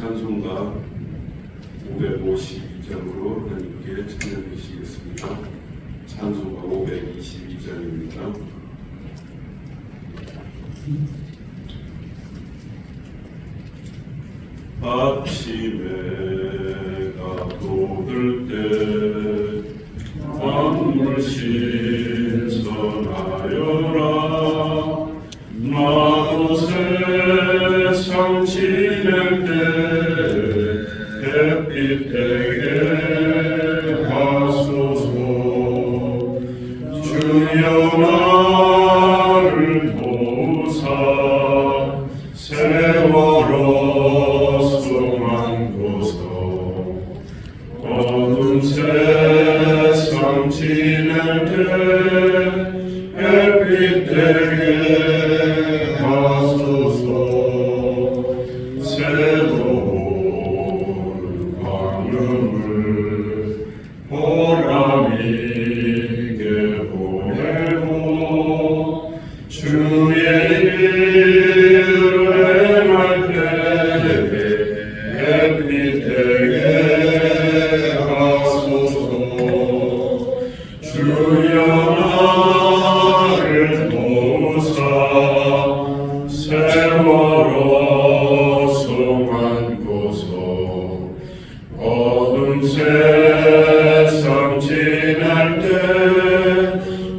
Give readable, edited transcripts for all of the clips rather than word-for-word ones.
찬송가 552장으로 하나님께 찬양해 주시겠습니다. 찬송가 522장입니다. 아침에 해가 돋을 때 만물 신선하여라. 나도 세상 지낼 때 햇빛 되게 하소서. 주여 나를 도우사 세월호 소망고서. 어두운 세상 지낼 때 햇빛 되게 하소서. 새로운 방음을 보람있게 보내고 주의 일을 행할 때 햇빛 되게 하소서. 주여 나를 도우사 세월호 소망고서. 어두운 세상 지날 때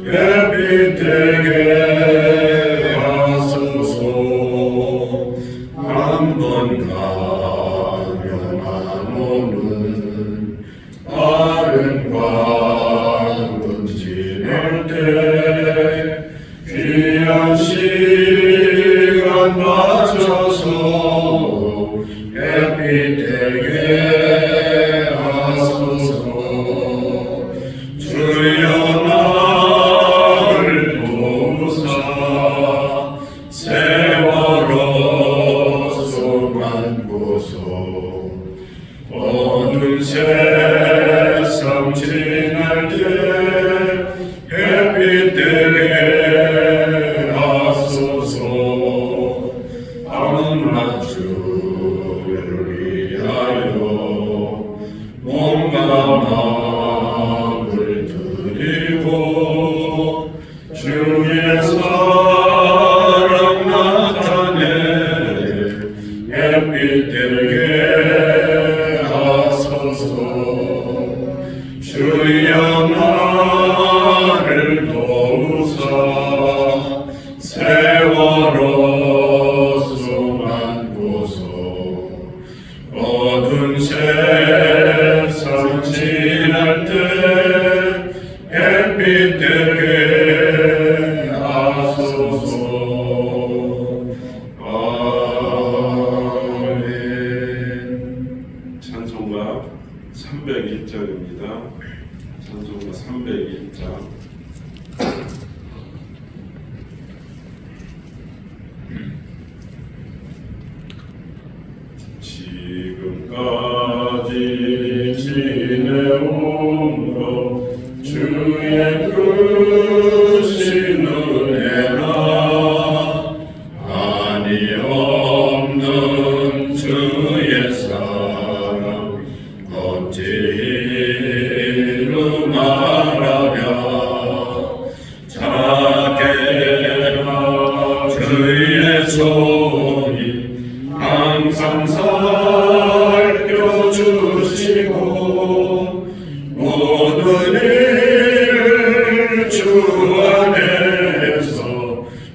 햇빛 되게 하소서. 한 번 가면 안 오는 다른 광은 지낼 때 귀한 시간 맞춰서 햇빛 되게 하소서. 주여 나를 도우사 세월호 소망고서. 어두운 세상 지날 때 햇빛 되게 하소서. 한낮주를 위하여 몸과 마음을 드리고 주의 사랑 나타내 햇빛 되게 하소서. 주여 나를 도우사 세월호 소망고서. 어두운 세상 지날 때 햇빛 되게 하소서. 아멘. 찬송가 301장입니다. 찬송가 301장. 지금까지 지내온 것 주의 크신 은혜나 한이 없는 주의 사랑 어찌 이루 말하랴. 작게나 주의 손이 항상 살펴주시고 모든 일 주 안에서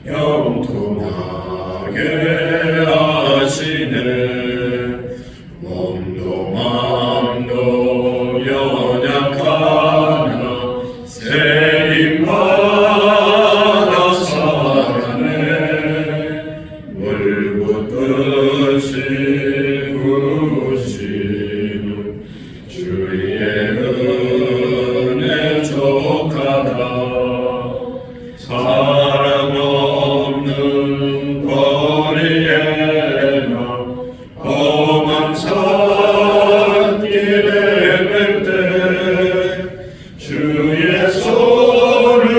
형통하게 하시네. 몸도 마음도 연약하나 세임받아 살아내. 물붓듯이 부으시는 주의 은혜 족하다. 사랑 없는 거리에나 험한 산길에 뵐 때 주의 손을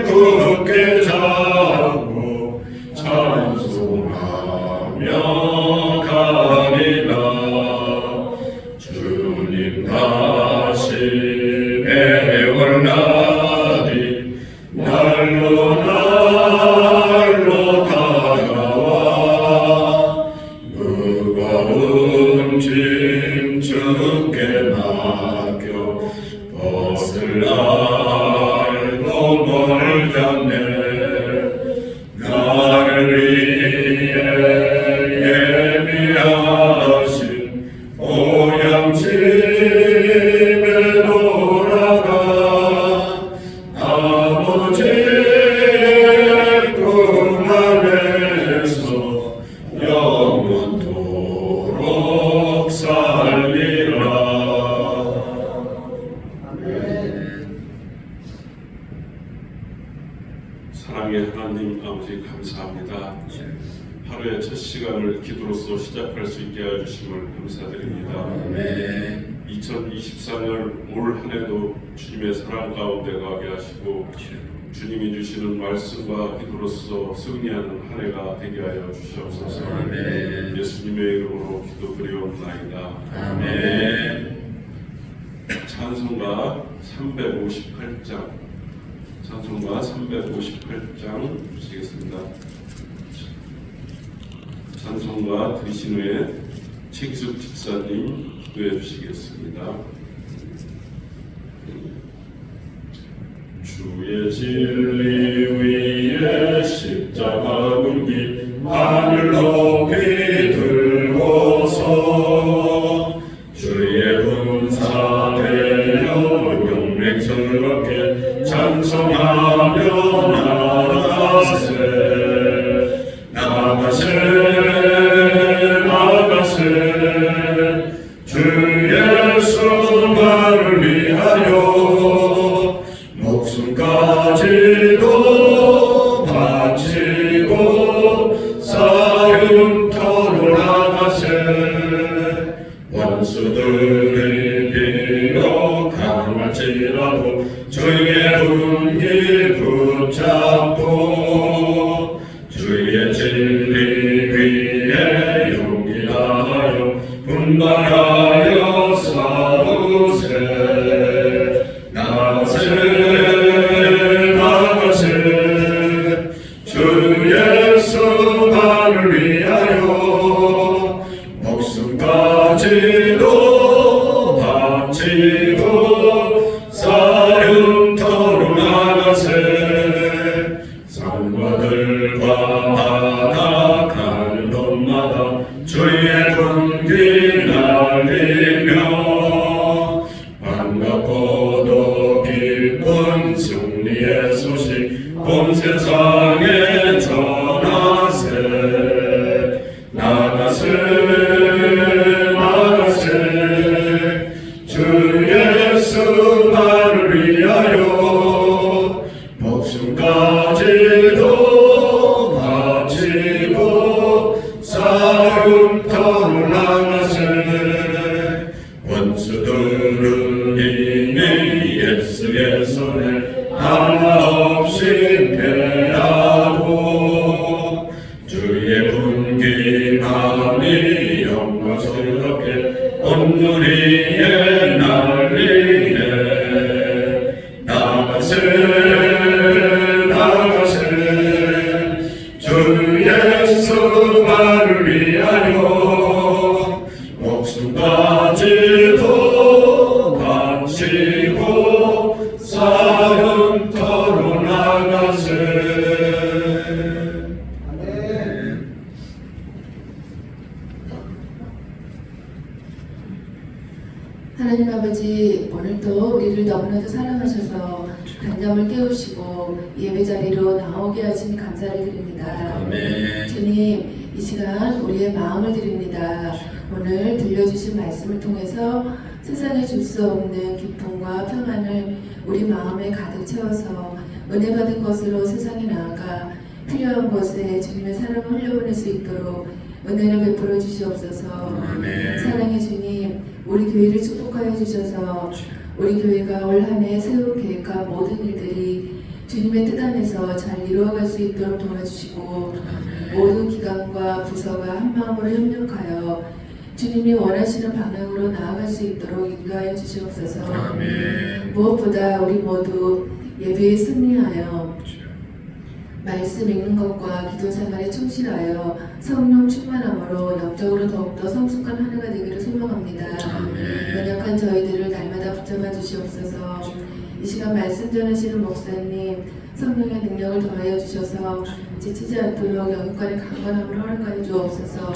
굳게 잡고 찬송하며 가리라. 날로 다가와 무거운 짐 주께 맡겨 벗을 날도 멀잖네. 나를 위해 예비하신 보양집에 돌아가 아버지의 품 안에서 영원토록 살리라. 사랑의 하나님 아버지 감사합니다. 하루의 첫 시간을 기도로서 시작할 수 있게 해주심을 감사드립니다. 2024년 올 한해도 주님의 사랑 가운데 가게 하시고 주님이 주시는 말씀과 기도로서 승리하는 한 해가 되게 하여 주시옵소서. 예수님의 이름으로 기도드리옵나이다. 아멘. 찬송가 358장 찬송가 358장 주시겠습니다. 찬송가 들으신 후에 최기숙 집사님 기도해 주시겠습니다. 주의 진리 위에 십자가 군기 하늘 높이 들고서 주의 군사되어 용맹스럽게 찬송하며 나가세 주 예수 나를 위하여 목숨까지도 바치고 사형터로 나가세. 원수들이 비록 강할지라도 주의 군기 붙잡고 주의 진리 위에 용기 다하여 분발하여 싸우세. 나가세 주 예수 나를 위하여 목숨까지도 바치고 사형터로 나가세. 산과 들과 바다 가는 곳마다 주의 군기 날리며 반갑고도 기쁜 승리의 소식 온 세상에 전하세. 나가세 주 예수 나를 위하여 목숨까지도 바치고 사형터로 나가세. 원수들은 이미 예수의 손에 하나 없이 패하고 주의 군기만이 영광스럽게 온누리에 날리네. 나가세 주 예수 나를 위하여 목숨까지도 바치고 사형터로 나가세. 하나님 아버지, 오늘도 우리를 너무나도 사랑하셔서 단잠을 깨우시고 예배 자리로 나오게 하신 감사를 드립니다. 아멘. 주님, 이 시간 우리의 마음을 드립니다. 오늘 들려주신 말씀을 통해서 세상에 줄 수 없는 기쁨과 평안을 우리 마음에 가득 채워서 은혜 받은 것으로 세상에 나아가 필요한 곳에 주님의 사랑을 흘려보낼 수 있도록 은혜를 베풀어 주시옵소서. 아멘. 사랑의 주님, 우리 교회를 축복하여 주셔서 우리 교회가 올 한 해 세운 계획과 모든 일들이 주님의 뜻 안에서 잘 이루어갈 수 있도록 도와주시고 모든 기관과 부서가 한마음으로 협력하여 주님이 원하시는 방향으로 나아갈 수 있도록 인도하여 주시옵소서. 아멘. 무엇보다 우리 모두 예배에 승리하여 말씀 읽는 것과 기도 생활에 충실하여 성령 충만함으로 영적으로 더욱더 성숙한 한 해가 되기를 소망합니다. 연약한 저희들을 날마다 붙잡아 주시옵소서. 이 시간 말씀 전하시는 목사님 성령의 능력을 더하여 주셔서 지치지 않도록 영육간의 강건함을 허락하여 주옵소서.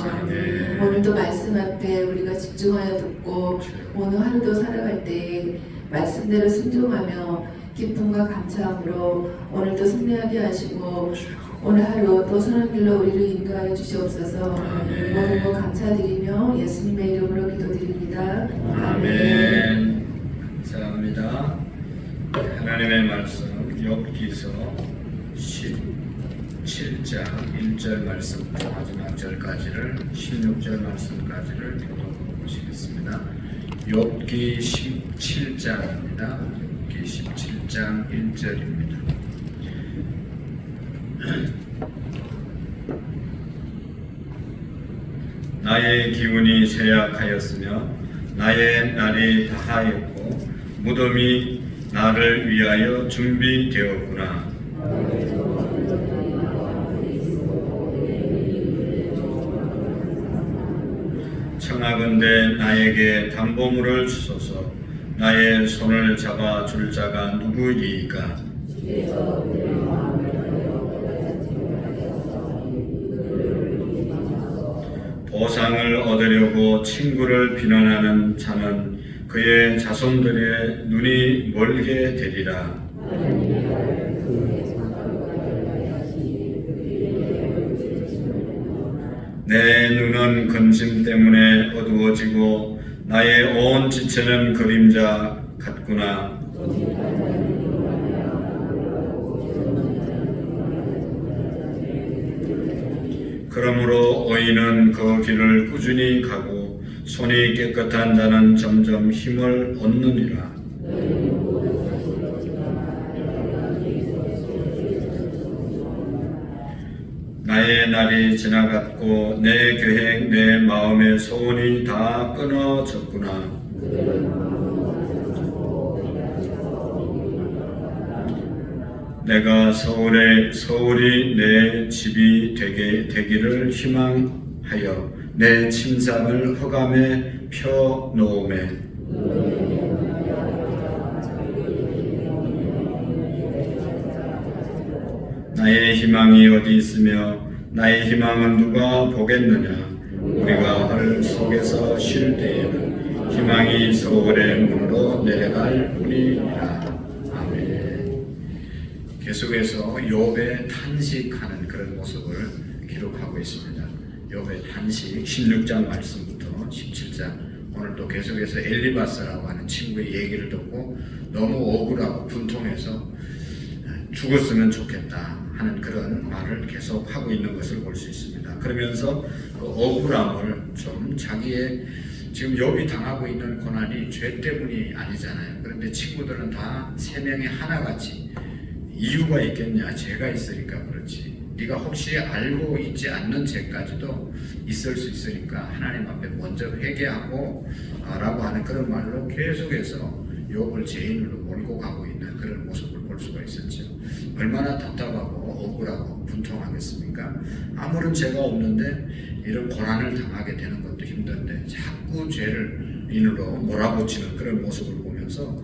오늘도 말씀 앞에 우리가 집중하여 듣고 오늘 하루도 살아갈 때 말씀대로 순종하며 기쁨과 감사함으로 오늘도 승리하게 하시고 오늘 하루 또 선한 길로 우리를 인도하여 주시옵소서. 모든 것 감사드리며 예수님의 이름으로 기도드립니다. 아멘. 감사합니다. 하나님의 말씀 욥기서 17장 1절 말씀부터 마지막 절까지를 16절 말씀까지를 교독하시겠습니다. 욥기 17장입니다. 욥기 17장 1절입니다. 나의 기운이 쇠약하였으며 나의 날이 다하였고 무덤이 나를 위하여 준비되었구나. 청하건대 나에게 담보물을 주소서. 나의 손을 잡아 줄 자가 누구이까? 보상을 얻으려고 친구를 비난하는 자는 그의 자손들의 눈이 멀게 되리라. 내 눈은 근심 때문에 어두워지고 나의 온 지체는 그림자 같구나. 그러므로 의인은 그 길을 꾸준히 가고 손이 깨끗한 자는 점점 힘을 얻느니라. 나의 날이 지나갔고 내 계획 내 마음의 소원이 다 끊어졌구나. 내가 서울이 내 집이 되기를 희망하여 내 침상을 흑암에 펴놓음에 나의 희망이 어디 있으며 나의 희망은 누가 보겠느냐. 우리가 헐 속에서 쉴 때에는 희망이 서울의 문으로 내려갈 뿐이니라. 아멘. 계속해서 욥의 탄식하는 그런 모습을 기록하고 있습니다. 욥의 탄식 16장 말씀부터 17장. 오늘 또 계속해서 엘리바스라고 하는 친구의 얘기를 듣고 너무 억울하고 분통해서 죽었으면 좋겠다 하는 그런 말을 계속 하고 있는 것을 볼 수 있습니다. 그러면서 그 억울함을 좀 자기의 지금 욥이 당하고 있는 고난이 죄 때문이 아니잖아요. 그런데 친구들은 다 세 명이 하나같이 이유가 있겠냐? 죄가 있으니까 그렇지. 네가 혹시 알고 있지 않는 죄까지도 있을 수 있으니까 하나님 앞에 먼저 회개하고 라고 하는 그런 말로 계속해서 욥을 죄인으로 몰고 가고 있는 그런 모습을 볼 수가 있었죠. 얼마나 답답하고 억울하고 분통하겠습니까? 아무런 죄가 없는데 이런 고난을 당하게 되는 것도 힘든데 자꾸 죄를 인으로 몰아붙이는 그런 모습을 보면서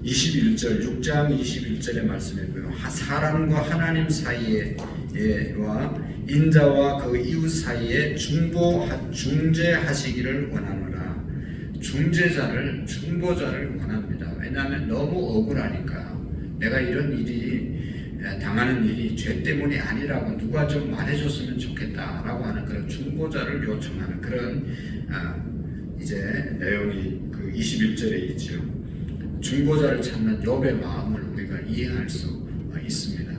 21절 6장 21절의 말씀에 보면 사람과 하나님 사이에와 인자와 그 이웃 사이에 중재하시기를 원하노라. 중보자를 원합니다. 왜냐하면 너무 억울하니까 내가 이런 일이 당하는 일이 죄 때문이 아니라고 누가 좀 말해줬으면 좋겠다라고 하는 그런 중보자를 요청하는 그런 이제 내용이 그 21절에 있죠. 중보자를 찾는 욥의 마음을 우리가 이해할 수 있습니다.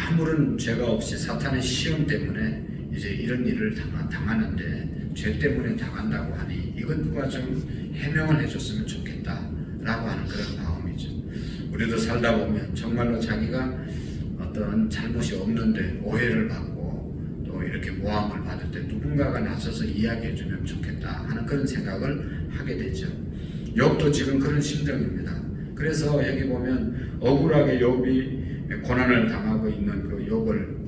아무런 죄가 없이 사탄의 시험 때문에 이제 이런 일을 당하는데 죄 때문에 당한다고 하니 이건 누가 좀 해명을 해줬으면 좋겠다라고 하는 그런 마음이죠. 우리도 살다 보면 정말로 자기가 어떤 잘못이 없는데 오해를 받고 또 이렇게 모함을 받을 때 누군가가 나서서 이야기해주면 좋겠다 하는 그런 생각을 하게 되죠. 욥도 지금 그런 심정입니다. 그래서 여기 보면 억울하게 욥이 고난을 당하고 있는 그 욥을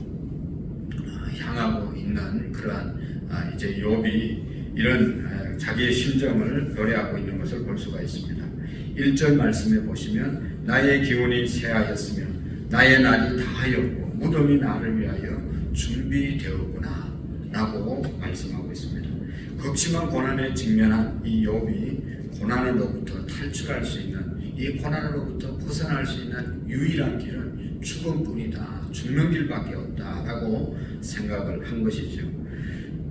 향하고 있는 그러한 이제 욥이 이런 자기의 심정을 노래하고 있는 것을 볼 수가 있습니다. 1절 말씀에 보시면 나의 기운이 쇠하였으며 나의 날이 다하였고 무덤이 나를 위하여 준비되었구나 라고 말씀하고 있습니다. 극심한 고난에 직면한 이 욥이 고난으로부터 탈출할 수 있는, 이 고난으로부터 벗어날 수 있는 유일한 길은 죽음뿐이다, 죽는 길밖에 없다라고 생각을 한 것이죠.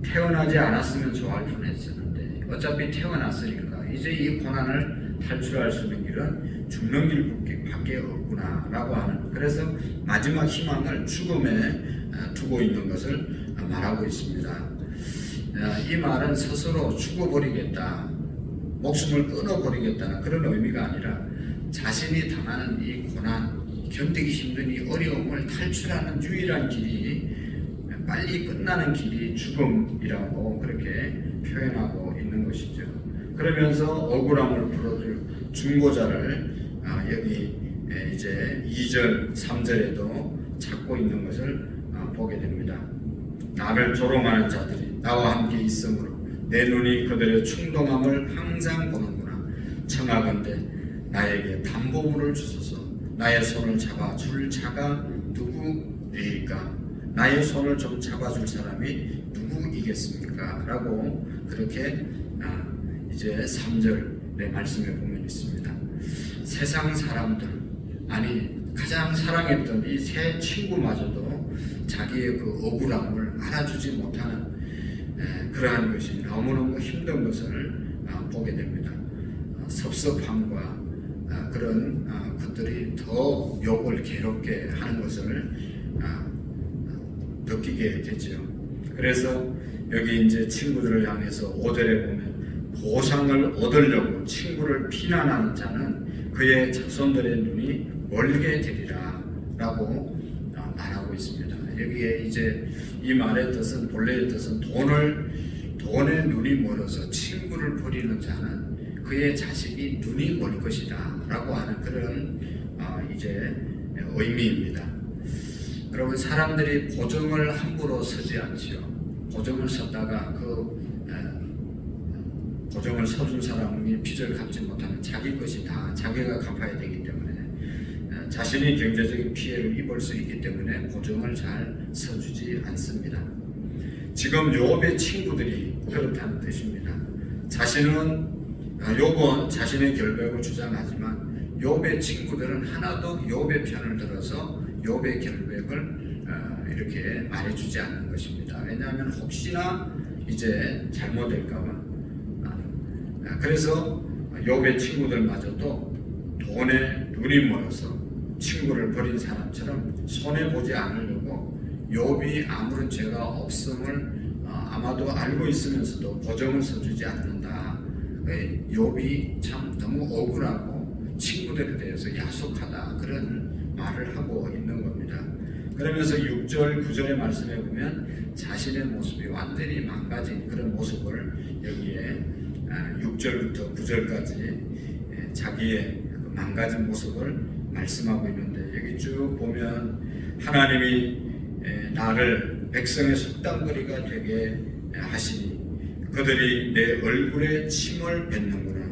태어나지 않았으면 좋아할 뻔했었는데 어차피 태어났으니까 이제 이 고난을 탈출할 수 있는 길은 죽는 길밖에 없구나라고 하는, 그래서 마지막 희망을 죽음에 두고 있는 것을 말하고 있습니다. 이 말은 스스로 죽어버리겠다, 목숨을 끊어버리겠다는 그런 의미가 아니라 자신이 당하는 이 고난, 견디기 힘든 이 어려움을 탈출하는 유일한 길이, 빨리 끝나는 길이 죽음이라고 그렇게 표현하고 있는 것이죠. 그러면서 억울함을 풀어줄 중보자를 여기 이제 2절, 3절에도 찾고 있는 것을 보게 됩니다. 나를 조롱하는 자들이 나와 함께 있으므로 내 눈이 그들의 충동함을 항상 보는구나. 청하건대 나에게 담보물을 주소서. 나의 손을 잡아줄 자가 누구일까? 나의 손을 좀 잡아줄 사람이 누구이겠습니까? 라고 그렇게 이제 3절의 말씀에 보면 있습니다. 세상 사람들, 아니 가장 사랑했던 이 세 친구마저도 자기의 그 억울함을 알아주지 못하는 그러한 것이 너무너무 힘든 것을 보게 됩니다. 섭섭함과 그런 것들이 더 욥을 괴롭게 하는 것을 느끼게 되죠. 그래서 여기 이제 친구들을 향해서 5절에 보면 보상을 얻으려고 친구를 비난하는 자는 그의 자손들의 눈이 멀게 되리라 라고 말하고 있습니다. 여기에 이제 이 말의 뜻은, 본래의 뜻은 돈의 눈이 멀어서 친구를 버리는 자는 그의 자식이 눈이 멀 것이다 라고 하는 그런 이제 의미입니다. 여러분, 사람들이 보증을 함부로 서지 않지요. 보증을 섰다가 그 보증을 서준 사람이 빚을 갚지 못하면 자기 것이 다 자기가 갚아야 되기 때문에 자신이 경제적인 피해를 입을 수 있기 때문에 보증을 잘 서주지 않습니다. 지금 욥의 친구들이 그렇다는 뜻입니다. 욥은 자신의 결백을 주장하지만 욥의 친구들은 하나도 욥의 편을 들어서 욥의 결백을 이렇게 말해주지 않는 것입니다. 왜냐하면 혹시나 이제 잘못될까봐. 그래서 욥의 친구들마저도 돈에 눈이 멀어서 친구를 버린 사람처럼 손해보지 않으려고 욥이 아무런 죄가 없음을 아마도 알고 있으면서도 보증을 서주지 않는다. 욥이 참 너무 억울하고 친구들에 대해서 야속하다, 그런 말을 하고 있는 겁니다. 그러면서 6절, 9절의 말씀에 보면 자신의 모습이 완전히 망가진 그런 모습을 여기에 6절부터 9절까지 자기의 망가진 모습을 말씀하고 있는데, 여기 쭉 보면 하나님이 나를 백성의 속담거리가 되게 하시니 그들이 내 얼굴에 침을 뱉는구나.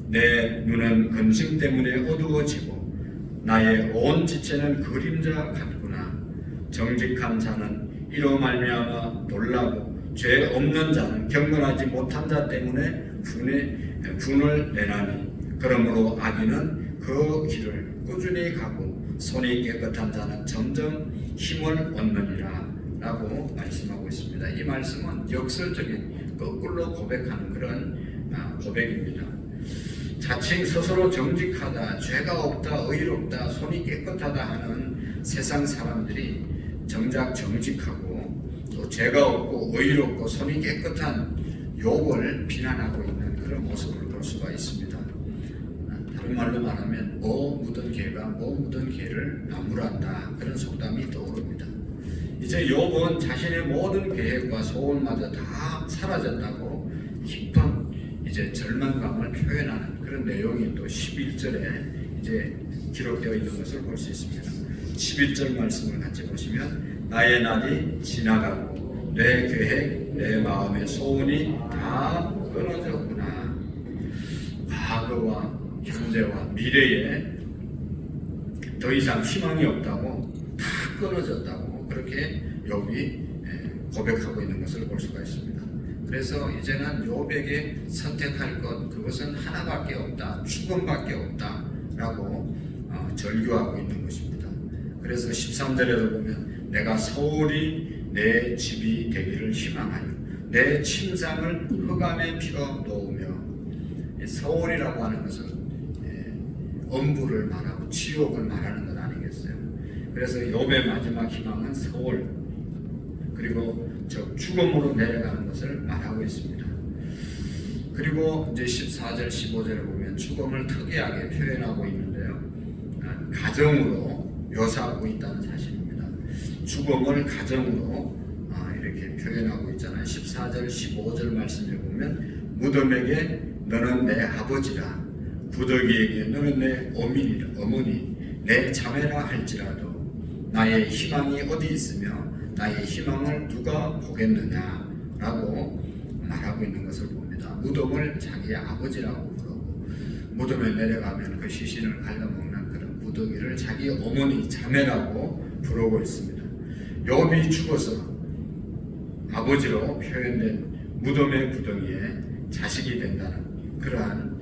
내 눈은 근심 때문에 어두워지고 나의 온 지체는 그림자 같구나. 정직한 자는 이로 말미암아 놀라고 죄 없는 자는 경건하지 못한 자 때문에 분을 내나니 그러므로 악인은 그 길을 꾸준히 가고 손이 깨끗한 자는 점점 힘을 얻느니라 라고 말씀하고 있습니다. 이 말씀은 역설적인 거꾸로 고백하는 그런 고백입니다. 자칭 스스로 정직하다, 죄가 없다, 의롭다, 손이 깨끗하다 하는 세상 사람들이 정작 정직하고 또 죄가 없고 의롭고 손이 깨끗한 욥을 비난하고 있는 그런 모습을 볼 수가 있습니다. 다른 말로 말하면 뭐 묻은 개가 뭐 묻은 개를 나무란다, 그런 속담이 떠오릅니다. 이제 욥은 자신의 모든 계획과 소원마저 다 사라졌다고 깊은 이제 절망감을 표현하는 그런 내용이 또 11절에 이제 기록되어 있는 것을 볼 수 있습니다. 11절 말씀을 같이 보시면 나의 날이 지나가고 내 계획, 내 마음의 소원이 다 끊어졌구나. 과거와 현재와 미래에 더 이상 희망이 없다고, 다 끊어졌다고 그렇게 욥이 고백하고 있는 것을 볼 수가 있습니다. 그래서 이제는 욥에게 선택할 것, 그것은 하나밖에 없다, 죽음밖에 없다라고 절규하고 있는 것입니다. 그래서 13절에도 보면 내가 서울이 내 집이 되기를 희망하여 내 침상을 흑암에 피워 놓으며, 서울이라고 하는 것은 엄부를 말하고 지옥을 말하는 것 아니겠어요? 그래서 욥의 마지막 희망은 서울, 그리고 저 죽음으로 내려가는 것을 말하고 있습니다. 그리고 이제 14절, 15절에 보면 죽음을 특이하게 표현하고 있는데요. 가정으로 묘사하고 있다는 사실입니다. 죽음을 가정으로 이렇게 표현하고 있잖아요. 14절, 15절 말씀에 보면 무덤에게 너는 내 아버지라, 구더기에게 너는 내 어머니, 내 자매라 할지라도 나의 희망이 어디 있으며 나의 희망을 누가 보겠느냐 라고 말하고 있는 것을 봅니다. 무덤을 자기의 아버지라고 부르고, 무덤에 내려가면 그 시신을 갉아먹는 그런 구더기를 자기 어머니, 자매라고 부르고 있습니다. 욥이 죽어서 아버지로 표현된 무덤의 구덩이에 자식이 된다는 그러한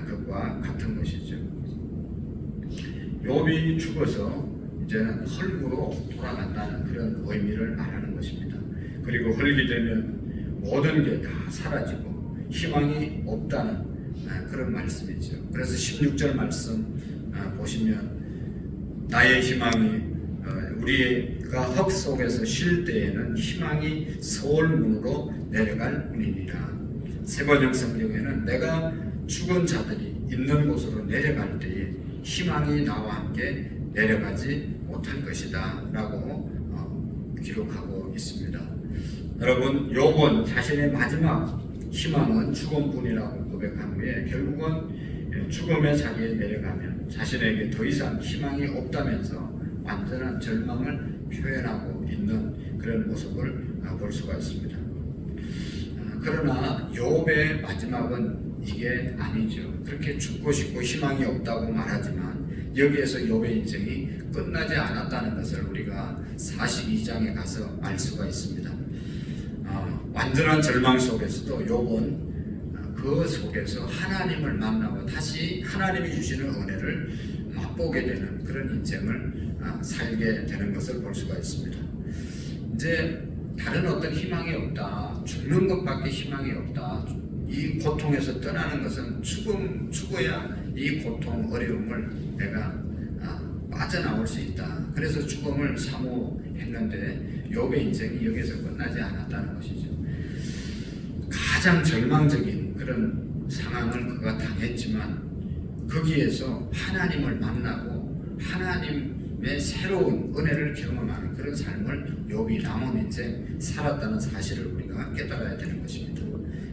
것과 같은 것이죠. 욥이 죽어서 이제는 헐구로 돌아간다는 그런 의미를 말하는 것입니다. 그리고 헐게 되면 모든 게 다 사라지고 희망이 없다는 그런 말씀이죠. 그래서 16절 말씀 보시면 나의 희망이 우리가 흙 속에서 쉴 때에는 희망이 서울 문으로 내려갈 뿐이니라. 세번역 성경에는 내가 죽은 자들이 있는 곳으로 내려갈 때에 희망이 나와 함께 내려가지 못할 것이다 라고 기록하고 있습니다. 여러분, 욥은 자신의 마지막 희망은 죽음뿐이라고 고백한 후에 결국은 죽음의 자리에 내려가면 자신에게 더 이상 희망이 없다면서 완전한 절망을 표현하고 있는 그런 모습을 볼 수가 있습니다. 그러나 욥의 마지막은 이게 아니죠. 그렇게 죽고 싶고 희망이 없다고 말하지만 여기에서 욥의 인생이 끝나지 않았다는 것을 우리가 42장에 가서 알 수가 있습니다. 완전한 절망 속에서도 욥은 그 속에서 하나님을 만나고 다시 하나님이 주시는 은혜를 맛보게 되는 그런 인생을 살게 되는 것을 볼 수가 있습니다. 이제 다른 어떤 희망이 없다, 죽는 것밖에 희망이 없다, 이 고통에서 떠나는 것은 죽어야 이 고통, 어려움을 내가 빠져나올 수 있다. 그래서 죽음을 사모했는데 욥의 인생이 여기서 끝나지 않았다는 것이죠. 가장 절망적인 그런 상황을 그가 당했지만 거기에서 하나님을 만나고 하나님의 새로운 은혜를 경험하는 그런 삶을 욥이 남은 인생 살았다는 사실을 우리가 깨달아야 되는 것입니다.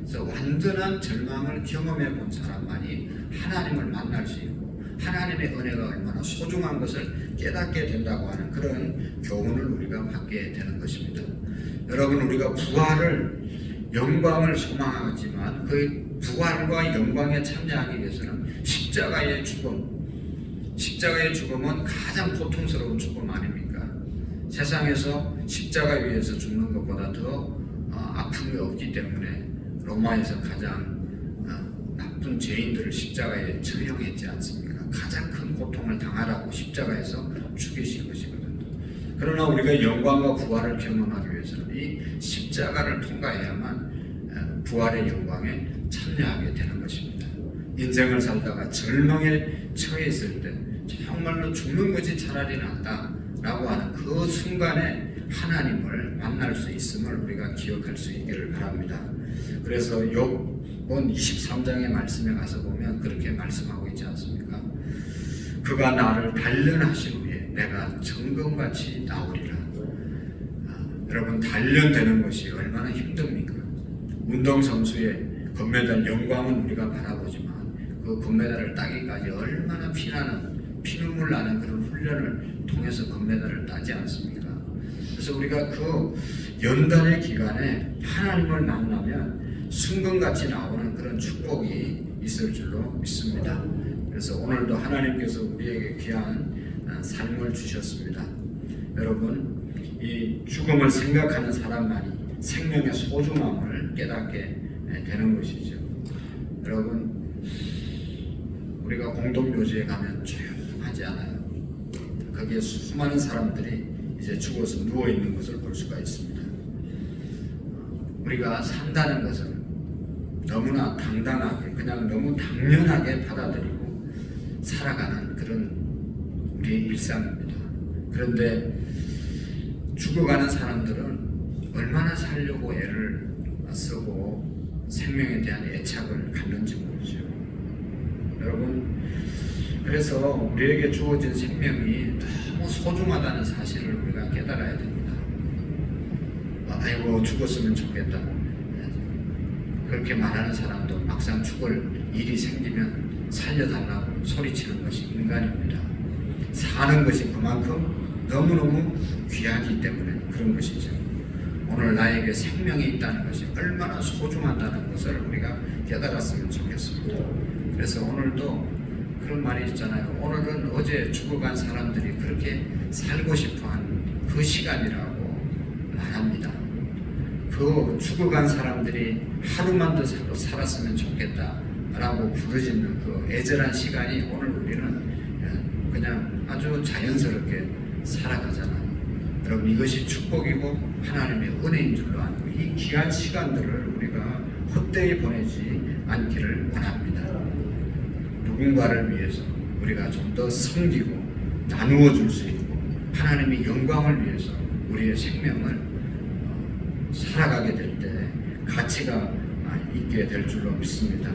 그래서 완전한 절망을 경험해 본 사람만이 하나님을 만날 수 있고 하나님의 은혜가 얼마나 소중한 것을 깨닫게 된다고 하는 그런 교훈을 우리가 받게 되는 것입니다. 여러분, 우리가 부활을, 영광을 소망하지만 그 부활과 영광에 참여하기 위해서는 십자가의 죽음은 가장 고통스러운 죽음 아닙니까? 세상에서 십자가 위에서 죽는 것보다 더 아픔이 없기 때문에 로마에서 가장 나쁜 죄인들을 십자가에 처형했지 않습니까? 가장 큰 고통을 당하라고 십자가에서 죽이신 것이거든요. 그러나 우리가 영광과 부활을 경험하기 위해서는 이 십자가를 통과해야만 부활의 영광에 참여하게 되는 것입니다. 인생을 살다가 절망에 처해 있을 때 정말로 죽는 것이 차라리 낫다라고 하는 그 순간에 하나님을 만날 수 있음을 우리가 기억할 수 있기를 바랍니다. 그래서 욥은 23장의 말씀에 가서 보면 그렇게 말씀하고 있지 않습니까? 그가 나를 단련하신 후에 내가 정금같이 나오리라. 여러분, 단련되는 것이 얼마나 힘듭니까? 운동선수의 금메달 영광은 우리가 바라보지만 그 금메달을 따기까지 얼마나 피눈물 나는 그런 훈련을 통해서 금메달을 따지 않습니까? 그래서 우리가 그 연단의 기간에 하나님을 만나면 순금같이 나오는 그런 축복이 있을 줄로 믿습니다. 그래서 오늘도 하나님께서 우리에게 귀한 삶을 주셨습니다. 여러분, 이 죽음을 생각하는 사람만이 생명의 소중함을 깨닫게 되는 것이죠. 여러분, 우리가 공동묘지에 가면 조용하지 않아요. 거기에 수많은 사람들이 이제 죽어서 누워 있는 것을 볼 수가 있습니다. 우리가 산다는 것은 너무나 당당하게, 그냥 너무 당연하게 받아들이고 살아가는 그런 우리의 일상입니다. 그런데 죽어가는 사람들은 얼마나 살려고 애를 쓰고 생명에 대한 애착을 갖는지 모르죠. 여러분, 그래서 우리에게 주어진 생명이 너무 소중하다는 사실을 우리가 깨달아야 됩니다. 아이고, 죽었으면 좋겠다. 그렇게 말하는 사람도 막상 죽을 일이 생기면 살려달라고 소리치는 것이 인간입니다. 사는 것이 그만큼 너무너무 귀하기 때문에 그런 것이죠. 오늘 나에게 생명이 있다는 것이 얼마나 소중하다는 것을 우리가 깨달았으면 좋겠습니다. 그래서 오늘도 그런 말이 있잖아요. 오늘은 어제 죽어간 사람들이 그렇게 살고 싶어한 그 시간이라고 말합니다. 그 죽어간 사람들이 하루만 더 살았으면 좋겠다라고 부르짖는 그 애절한 시간이 오늘 우리는 그냥 아주 자연스럽게 살아가잖아요. 여러분, 이것이 축복이고 하나님의 은혜인 줄로 알고 이 귀한 시간들을 우리가 헛되이 보내지 않기를 원합니다. 누군가를 위해서 우리가 좀 더 섬기고 나누어 줄 수 있고 하나님의 영광을 위해서 우리의 생명을 살아가게 될 때 가치가 있게 될 줄로 믿습니다.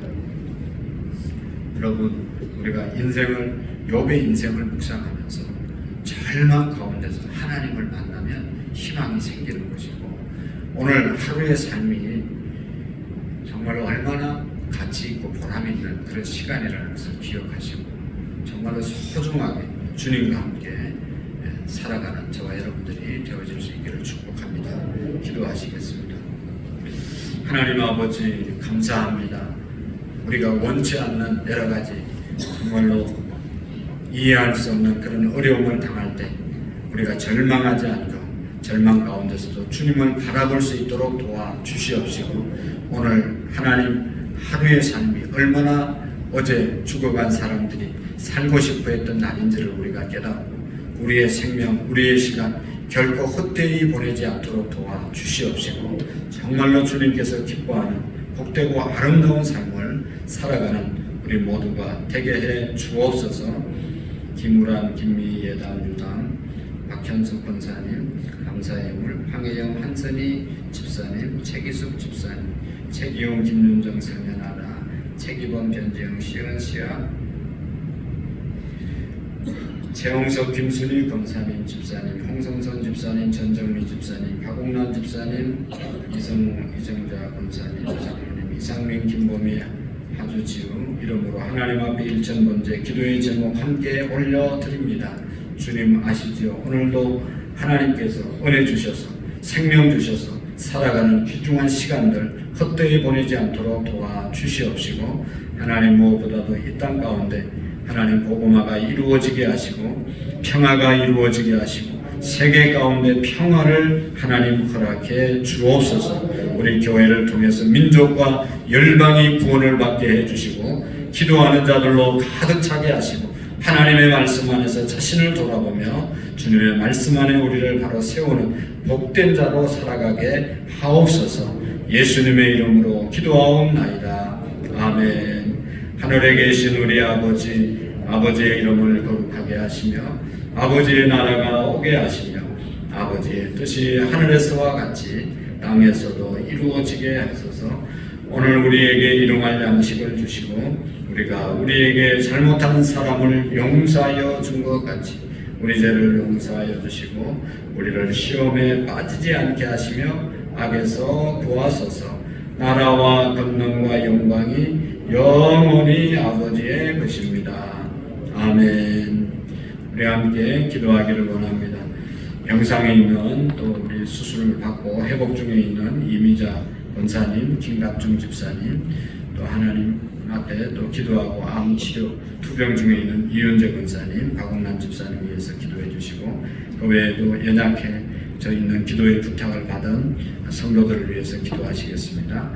여러분, 우리가 욥의 인생을 묵상하면서 절망 가운데서 하나님을 만나면 희망이 생기는 것이고 오늘 하루의 삶이 정말로 얼마나 가치 있고 보람 있는 그런 시간이라는 것을 기억하시고 정말로 소중하게 주님과 함께 살아가는 저와 여러분들이 되어질 수 있기를 축복합니다. 기도하시겠습니다. 하나님 아버지, 감사합니다. 우리가 원치 않는 여러 가지 정말로 이해할 수 없는 그런 어려움을 당할 때 우리가 절망하지 않고 절망 가운데서도 주님을 바라볼 수 있도록 도와주시옵시고 오늘 하나님 하루의 삶이 얼마나 어제 죽어간 사람들이 살고 싶어 했던 날인지를 우리가 깨닫고 우리의 생명, 우리의 시간 결코 헛되이 보내지 않도록 도와주시옵시고 정말로 주님께서 기뻐하는 복되고 아름다운 삶을 살아가는 우리 모두가 되게 해 주옵소서. 김우란, 김미, 예담, 유담, 박현숙 권사님, 감사의 물, 황혜영, 한선희 집사님, 최기숙 집사님, 최기용, 김윤정, 성현아라, 최기범, 변재영, 시은, 시아, 최홍석, 김순희 검사님, 집사님, 홍성선 집사님, 전정미 집사님, 박옥란 집사님, 이성우, 이정자 검사님, 장로님, 이상민, 김범희, 하주지우 이름으로 하나님 앞에 일천번째 기도의 제목 함께 올려드립니다. 주님 아시지요? 오늘도 하나님께서 은혜 주셔서 생명 주셔서 살아가는 귀중한 시간들 헛되이 보내지 않도록 도와주시옵시고 하나님 무엇보다도 이 땅 가운데 하나님 복음화가 이루어지게 하시고 평화가 이루어지게 하시고 세계 가운데 평화를 하나님 허락해 주옵소서. 우리 교회를 통해서 민족과 열방이 구원을 받게 해주시고 기도하는 자들로 가득 차게 하시고 하나님의 말씀 안에서 자신을 돌아보며 주님의 말씀 안에 우리를 바로 세우는 복된 자로 살아가게 하옵소서. 예수님의 이름으로 기도하옵나이다. 아멘. 하늘에 계신 우리 아버지, 아버지의 이름을 거룩하게 하시며 아버지의 나라가 오게 하시며 아버지의 뜻이 하늘에서와 같이 땅에서도 이루어지게 하소서. 오늘 우리에게 일용할 양식을 주시고 우리가 우리에게 잘못한 사람을 용서하여 준 것 같이 우리 죄를 용서하여 주시고 우리를 시험에 빠지지 않게 하시며 악에서 구하소서. 나라와 권능과 영광이 영원히 아버지의 것입니다. 아멘. 우리 함께 기도하기를 원합니다. 병상에 있는 또 우리 수술을 받고 회복 중에 있는 이미자 권사님, 김갑중 집사님, 또 하나님 앞에 또 기도하고 암치료 투병 중에 있는 이윤재 권사님, 박원남 집사님 위해서 기도해 주시고, 그 외에도 연약해져 있는 기도의 부탁을 받은 성도들을 위해서 기도하시겠습니다.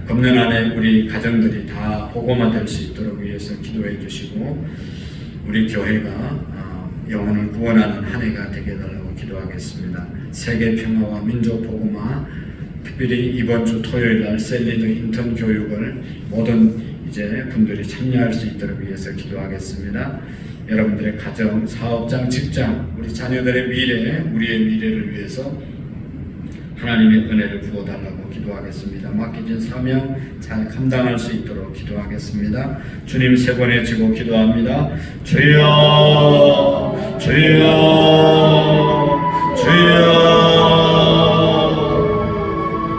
금년 안에 우리 가정들이 다 복음화될 수 있도록 위해서 기도해 주시고, 우리 교회가 영혼을 구원하는 한 해가 되게 해달라고 기도하겠습니다. 세계 평화와 민족 복음화, 특별히 이번 주 토요일 날 셀리드 인턴 교육을 모든 이제 분들이 참여할 수 있도록 위해서 기도하겠습니다. 여러분들의 가정, 사업장, 직장, 우리 자녀들의 미래, 우리의 미래를 위해서 하나님의 은혜를 부어달라고 기도하겠습니다. 맡겨진 사명 잘 감당할 수 있도록 기도하겠습니다. 주님 세 번에 지고 기도합니다. 주여, 주여.